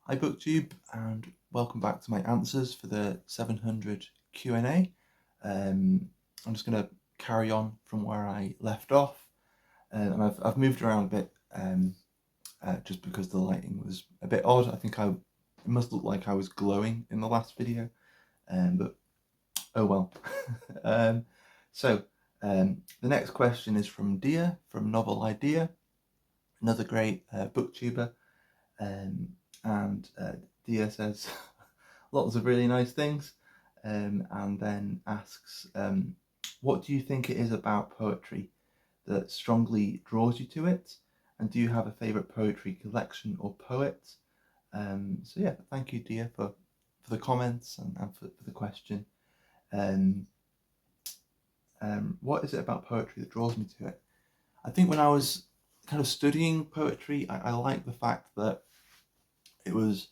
Hi booktube, and welcome back to my answers for the 700 Q&A. I'm just going to carry on from where I left off, and I've moved around a bit just because the lighting was a bit odd. I think it must look like I was glowing in the last video, but oh well. The next question is from Dia from Novel Idea, another great booktuber, and Dia says lots of really nice things, and then asks, what do you think it is about poetry that strongly draws you to it, and do you have a favourite poetry collection or poet? So yeah, thank you, Dia, for the comments and for the question. What is it about poetry that draws me to it? I think when I was kind of studying poetry, I liked the fact that it was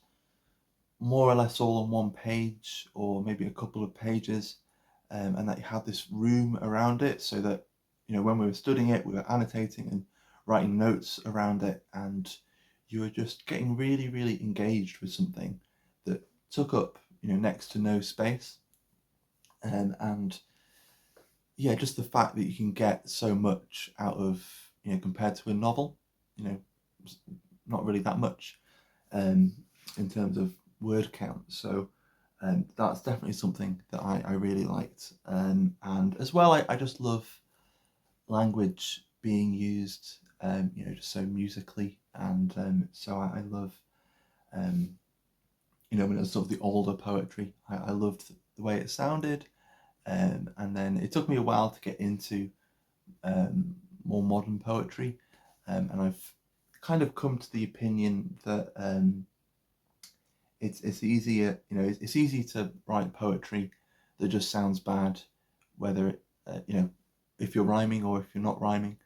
more or less all on one page or maybe a couple of pages, and that you had this room around it, so that, you know, when we were studying it, we were annotating and writing notes around it, and you were just getting really, really engaged with something that took up, you know, next to no space. And yeah, just the fact that you can get so much out of, you know, compared to a novel, you know, not really that much in terms of word count. So that's definitely something that I really liked. And as well, I just love language being used, you know, just so musically. And so I love, you know, when it was sort of the older poetry, I loved the way it sounded. And then it took me a while to get into more modern poetry, and I've kind of come to the opinion that it's easier, you know, it's easy to write poetry that just sounds bad, whether it, you know, if you're rhyming or if you're not rhyming.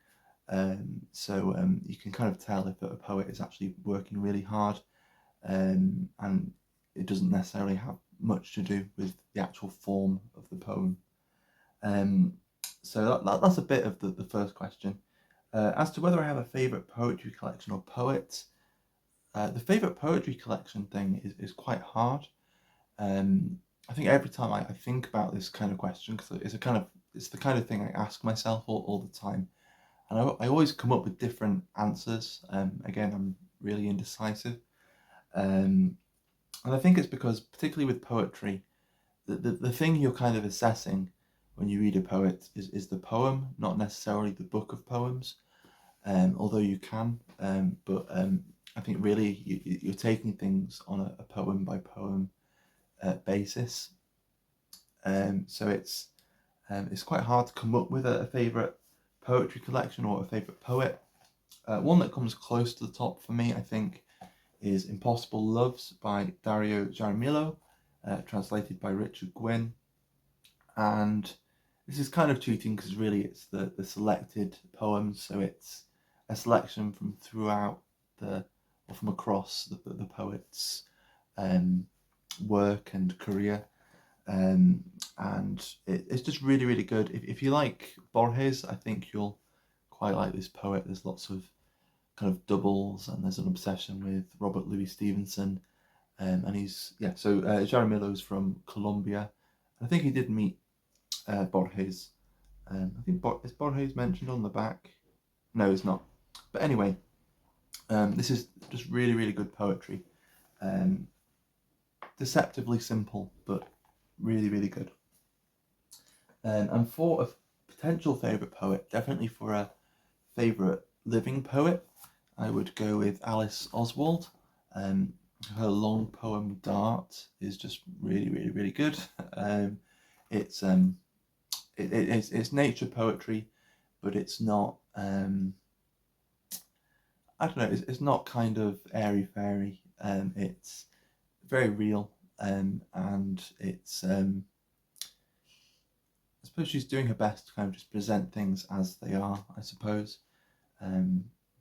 So you can kind of tell if a poet is actually working really hard, and it doesn't necessarily have much to do with the actual form of the poem. So that's a bit of the first question. As to whether I have a favourite poetry collection or poet, the favourite poetry collection thing is quite hard. I think every time I think about this kind of question, because it's the kind of thing I ask myself all the time, and I always come up with different answers. Again, I'm really indecisive. And I think it's because, particularly with poetry, the thing you're kind of assessing when you read a poet is the poem, not necessarily the book of poems, although you can. But I think really you're taking things on a poem by poem basis. So it's quite hard to come up with a favourite poetry collection or a favourite poet. One that comes close to the top for me, I think, is Impossible Loves by Dario Jaramillo, translated by Richard Gwynne. And this is kind of cheating because really it's the selected poems, so it's a selection from throughout or from across the poet's work and career. And it's just really, really good. If you like Borges, I think you'll quite like this poet. There's lots of kind of doubles, and there's an obsession with Robert Louis Stevenson, and he's Jaramillo's from Colombia. I think he did meet Borges. I think is Borges mentioned on the back? No, it's not. But anyway, this is just really, really good poetry. Deceptively simple, but really, really good. And for a potential favourite poet, definitely for a favourite living poet, I would go with Alice Oswald. Her long poem Dart is just really, really, really good. It's nature poetry, but it's not. I don't know. It's not kind of airy fairy. It's very real, and it's. I suppose she's doing her best to kind of just present things as they are, I suppose.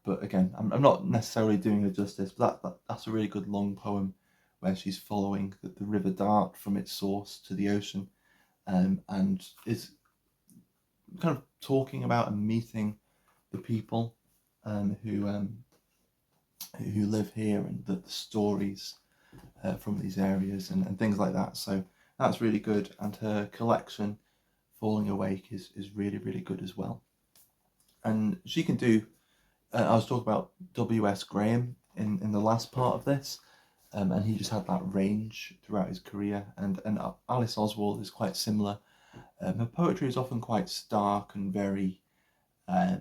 But again, I'm not necessarily doing her justice, but that's a really good long poem where she's following the river Dart from its source to the ocean, and is kind of talking about and meeting the people who live here, and the stories from these areas and things like that. So that's really good. And her collection, Falling Awake, is really, really good as well. And she can do, I was talking about W.S. Graham in the last part of this, and he just had that range throughout his career. And Alice Oswald is quite similar. Her poetry is often quite stark and very, has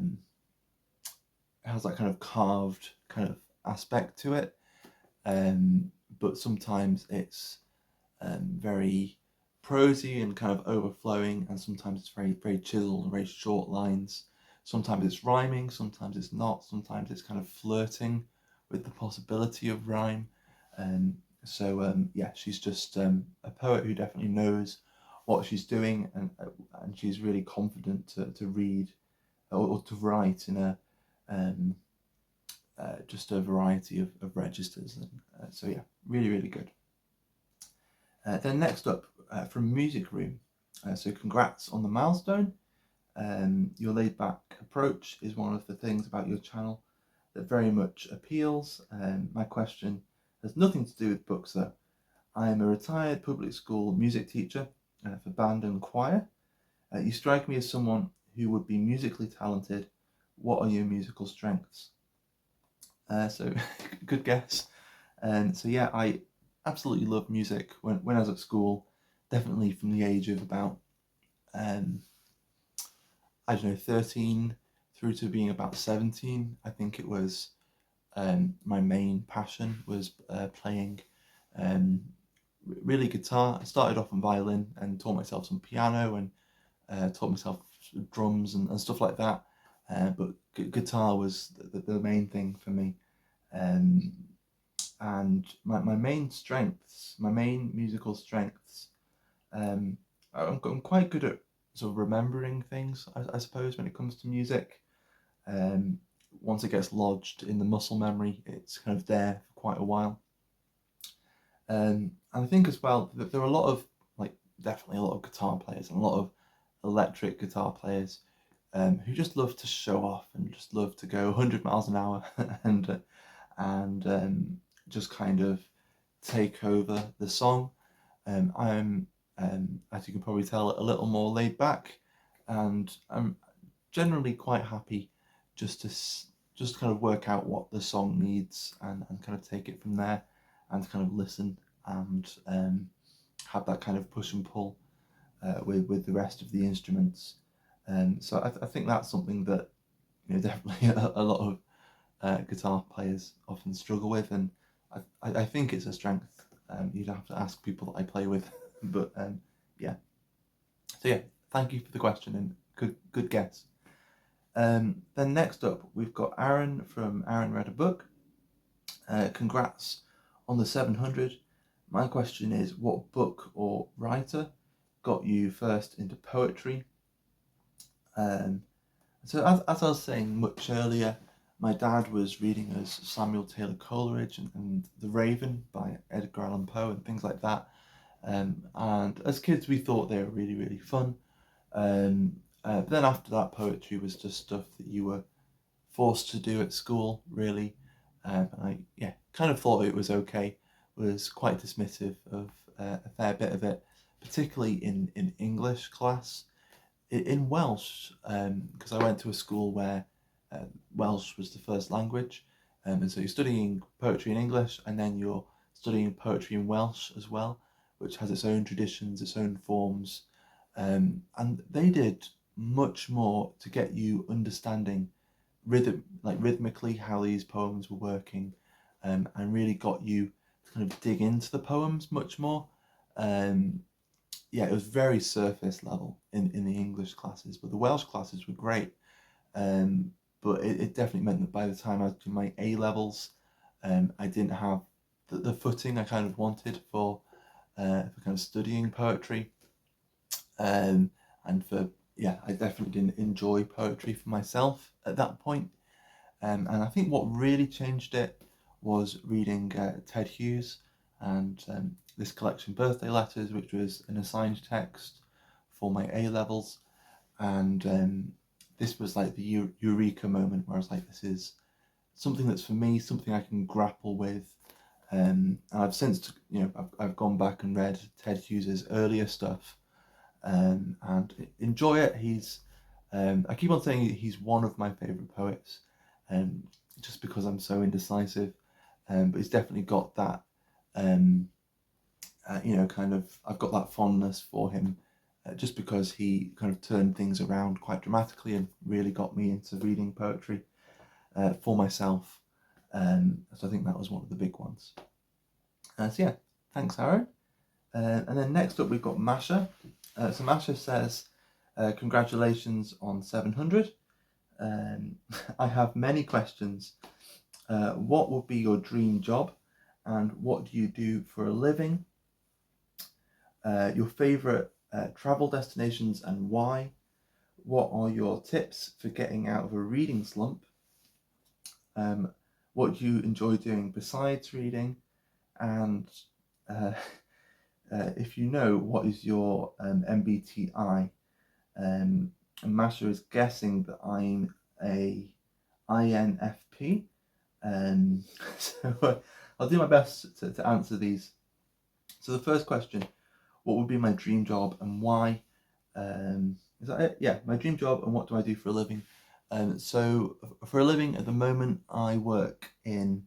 that kind of carved kind of aspect to it. But sometimes it's very prosy and kind of overflowing, and sometimes it's very, very chiseled and very short lines. Sometimes it's rhyming, sometimes it's not, sometimes it's kind of flirting with the possibility of rhyme. Yeah, she's just a poet who definitely knows what she's doing, and she's really confident to read or to write in a just a variety of registers. And so yeah, really, really good. Then next up, from Music Room. So congrats on the milestone. Your laid back approach is one of the things about your channel that very much appeals. My question has nothing to do with books though. I am a retired public school music teacher for band and choir. You strike me as someone who would be musically talented. What are your musical strengths? So good guess. So yeah, I absolutely love music when I was at school, definitely from the age of about, I don't know, 13 through to being about 17. I think it was my main passion was playing really guitar. I started off on violin and taught myself some piano and taught myself drums and stuff like that. But guitar was the main thing for me. And my main strengths, my main musical strengths, I'm quite good at sort of remembering things, I suppose, when it comes to music. Once it gets lodged in the muscle memory, it's kind of there for quite a while. And I think as well that there are a lot of, like, definitely a lot of guitar players and a lot of electric guitar players who just love to show off and just love to go 100 miles an hour and just kind of take over the song. I'm, as you can probably tell, a little more laid back, and I'm generally quite happy just to kind of work out what the song needs and kind of take it from there and kind of listen and have that kind of push and pull with the rest of the instruments. So I think that's something that, you know, definitely a lot of guitar players often struggle with, and I think it's a strength. You'd have to ask people that I play with, but yeah. So yeah, thank you for the question and good guess. Then next up, we've got Aaron from Aaron Read a Book. Congrats on the 700. My question is, what book or writer got you first into poetry? So as I was saying much earlier, my dad was reading us Samuel Taylor Coleridge and The Raven by Edgar Allan Poe and things like that. And as kids, we thought they were really, really fun. But then after that, poetry was just stuff that you were forced to do at school, really. And I kind of thought it was okay, was quite dismissive of a fair bit of it, particularly in English class. In Welsh, because I went to a school where Welsh was the first language, and so you're studying poetry in English, and then you're studying poetry in Welsh as well, which has its own traditions, its own forms, and they did much more to get you understanding rhythmically how these poems were working, and really got you to kind of dig into the poems much more. Yeah, it was very surface level in the English classes, but the Welsh classes were great. But it definitely meant that by the time I was doing my A levels, I didn't have the footing I kind of wanted for kind of studying poetry. And I definitely didn't enjoy poetry for myself at that point. And I think what really changed it was reading Ted Hughes and this collection, Birthday Letters, which was an assigned text for my A levels. And this was like the eureka moment where I was like, this is something that's for me, something I can grapple with. And I've since, I've gone back and read Ted Hughes's earlier stuff, and enjoy it. I keep on saying he's one of my favourite poets, just because I'm so indecisive. But he's definitely got that, I've got that fondness for him, just because he kind of turned things around quite dramatically and really got me into reading poetry for myself. So I think that was one of the big ones. So yeah, thanks, Aaron. And then next up we've got Masha. So Masha says, congratulations on 700. I have many questions. What would be your dream job, and what do you do for a living? Your favourite travel destinations and why? What are your tips for getting out of a reading slump? What do you enjoy doing besides reading? And if you know, what is your MBTI? And Masha is guessing that I'm a INFP. So I'll do my best to answer these. So the first question, what would be my dream job and why? Is that it? Yeah, my dream job and what do I do for a living? So for a living at the moment, I work in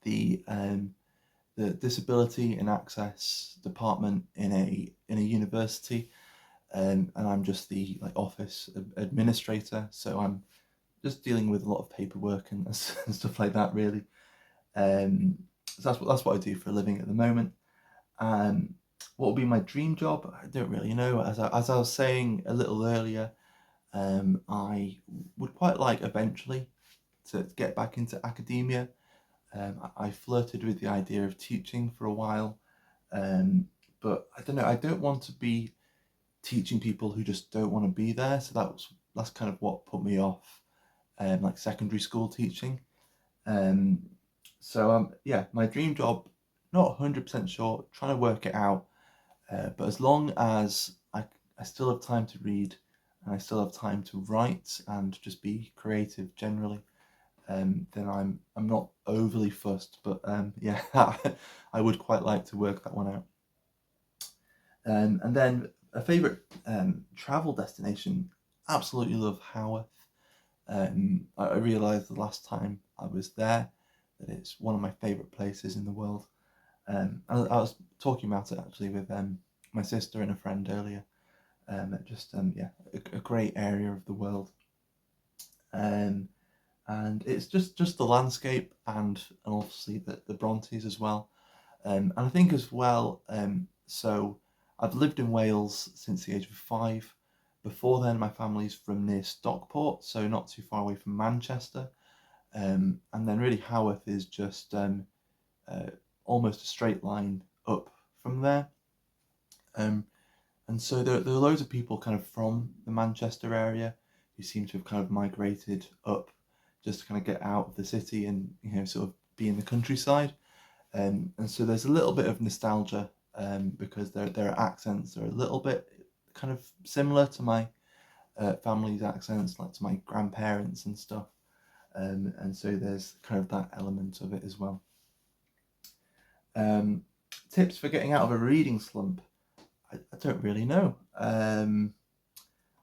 the disability and access department in a university, and I'm just the office administrator. So I'm just dealing with a lot of paperwork and stuff like that, really. So that's what I do for a living at the moment. What would be my dream job? I don't really know. As I was saying a little earlier, I would quite like eventually to get back into academia. I flirted with the idea of teaching for a while, but I don't know. I don't want to be teaching people who just don't want to be there. So that's kind of what put me off, like secondary school teaching. Yeah, my dream job, not 100% sure, trying to work it out. But as long as I still have time to read and I still have time to write and just be creative generally, then I'm not overly fussed. But yeah, I would quite like to work that one out. And then a favourite travel destination, absolutely love Haworth. I realised the last time I was there that it's one of my favourite places in the world. I was talking about it actually with my sister and a friend earlier. Yeah, a great area of the world. And it's just the landscape and obviously the Brontes as well. And I think as well, so I've lived in Wales since the age of 5. Before then, my family's from near Stockport, so not too far away from Manchester. And then really Haworth is just almost a straight line up from there. And so there are loads of people kind of from the Manchester area who seem to have kind of migrated up just to kind of get out of the city and sort of be in the countryside. And so there's a little bit of nostalgia, because their accents are a little bit kind of similar to my family's accents, like to my grandparents and stuff. And so there's kind of that element of it as well. Tips for getting out of a reading slump. I don't really know.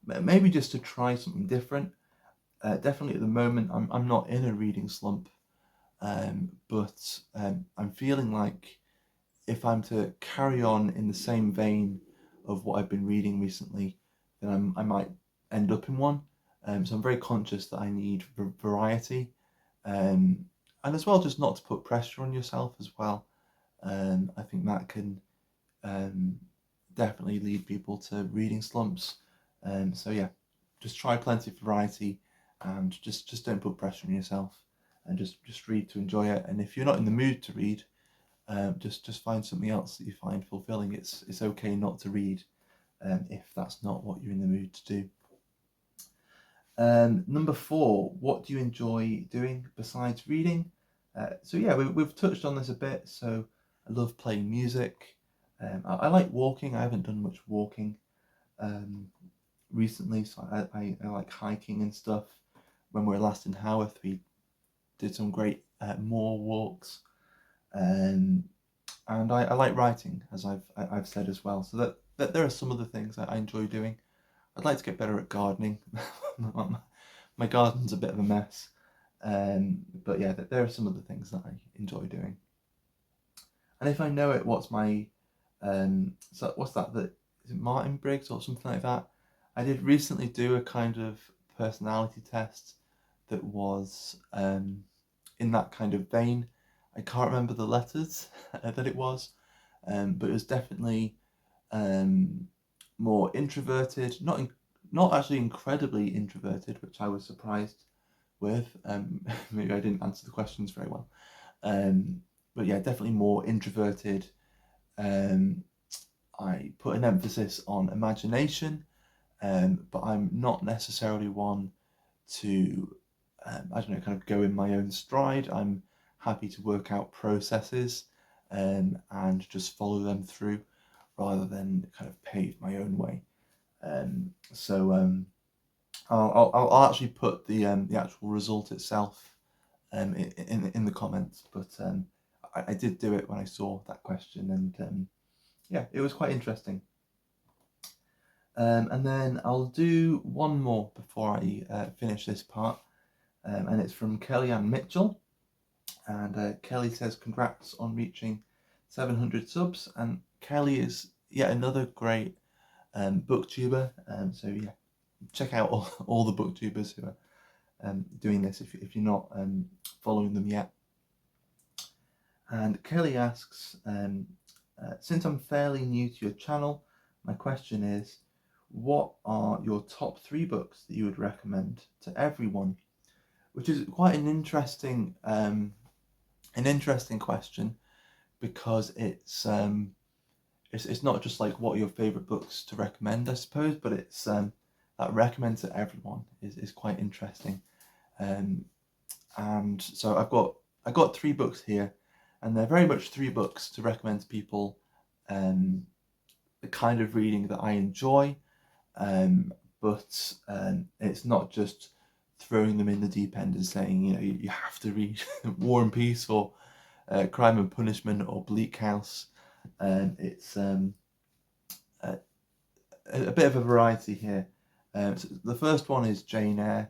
Maybe just to try something different. Definitely at the moment, I'm not in a reading slump, but I'm feeling like if I'm to carry on in the same vein of what I've been reading recently, then I might end up in one. So I'm very conscious that I need variety, and as well just not to put pressure on yourself as well. I think that can definitely lead people to reading slumps. So yeah, just try plenty of variety and just don't put pressure on yourself, and just read to enjoy it. And if you're not in the mood to read, just find something else that you find fulfilling. It's okay not to read, if that's not what you're in the mood to do. Number 4, what do you enjoy doing besides reading? So yeah, we've touched on this a bit. So I love playing music. I like walking. I haven't done much walking recently, so I like hiking and stuff. When we were last in Haworth, we did some great moor walks. and I like writing, as I've said as well. So that there are some of the things that I enjoy doing. I'd like to get better at gardening. My garden's a bit of a mess, but yeah, there are some of the things that I enjoy doing. And if I know it, what's my so what's that? That is it Martin Briggs or something like that? I did recently do a kind of personality test that was in that kind of vein. I can't remember the letters that it was, but it was definitely more introverted, not actually incredibly introverted, which I was surprised with. Maybe I didn't answer the questions very well. But yeah, definitely more introverted. I put an emphasis on imagination, but I'm not necessarily one to, I don't know, kind of go in my own stride. I'm happy to work out processes and just follow them through rather than kind of pave my own way. So I'll actually put the actual result itself in the comments, but I did do it when I saw that question, and yeah, it was quite interesting. And then I'll do one more before I finish this part, and it's from Kellyanne Mitchell. And Kelly says, congrats on reaching 700 subs. And Kelly is yet another great booktuber. So yeah, check out all the booktubers who are doing this if you're not following them yet. And Kelly asks, since I'm fairly new to your channel, my question is, what are your top 3 books that you would recommend to everyone? Which is quite an interesting question, because it's not just like what are your favorite books to recommend, I suppose, but it's that recommend to everyone is quite interesting. And so I've got 3 books here, and they're very much 3 books to recommend to people, the kind of reading that I enjoy, but it's not just throwing them in the deep end and saying, you know, you have to read War and Peace or Crime and Punishment or Bleak House. It's a bit of a variety here. So the first one is Jane Eyre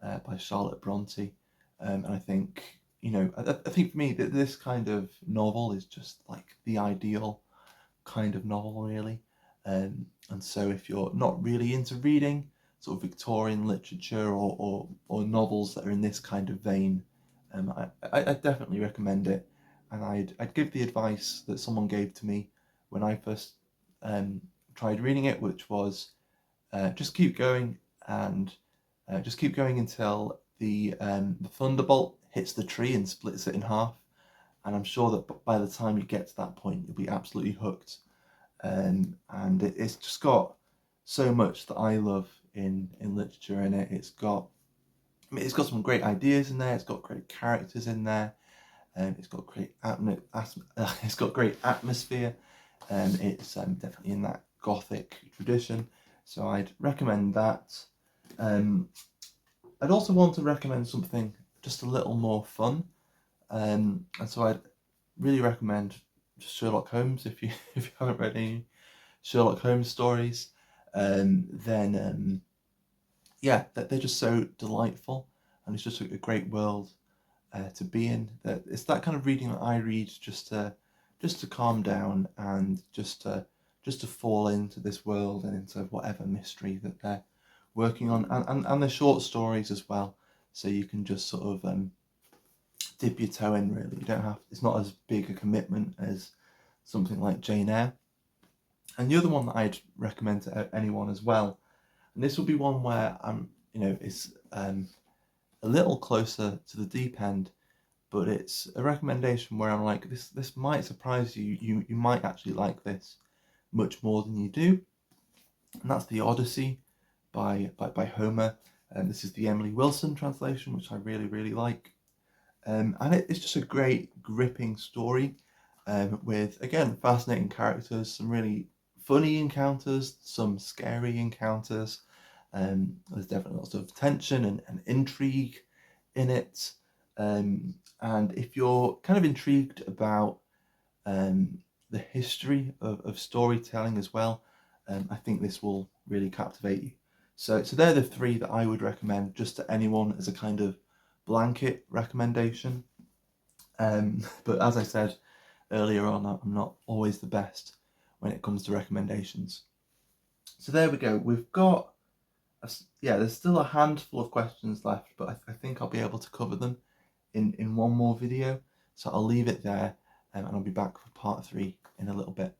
by Charlotte Bronte, and I think, you know, I think for me that this kind of novel is just like the ideal kind of novel, really. And so if you're not really into reading sort of Victorian literature or novels that are in this kind of vein, I definitely recommend it. And I'd give the advice that someone gave to me when I first tried reading it, which was just keep going, and just keep going until the thunderbolt hits the tree and splits it in half. And I'm sure that by the time you get to that point, you'll be absolutely hooked. And it's just got so much that I love in literature in it. It's got some great ideas in there. It's got great characters in there, and it's got great it's got great atmosphere, and it's definitely in that Gothic tradition. So I'd recommend that. I'd also want to recommend something just a little more fun, and so I'd really recommend Sherlock Holmes. If you haven't read any Sherlock Holmes stories, then yeah, they're just so delightful, and it's just a great world to be in. That it's that kind of reading that I read just to calm down and just to fall into this world and into whatever mystery that they're working on, and the short stories as well. So you can just sort of dip your toe in, really. You don't have, it's not as big a commitment as something like Jane Eyre. And the other one that I'd recommend to anyone as well, and this will be one where it's a little closer to the deep end, but it's a recommendation where I'm like, this might surprise you. You might actually like this much more than you do, and that's The Odyssey by Homer. And this is the Emily Wilson translation, which I really like. And it's just a great, gripping story with, again, fascinating characters, some really funny encounters, some scary encounters. There's definitely lots of tension and intrigue in it. And if you're kind of intrigued about the history of storytelling as well, I think this will really captivate you. So they're the three that I would recommend just to anyone as a kind of blanket recommendation. But as I said earlier on, I'm not always the best when it comes to recommendations. So there we go. We've got, there's still a handful of questions left, but I think I'll be able to cover them in one more video. So I'll leave it there, and I'll be back for part 3 in a little bit.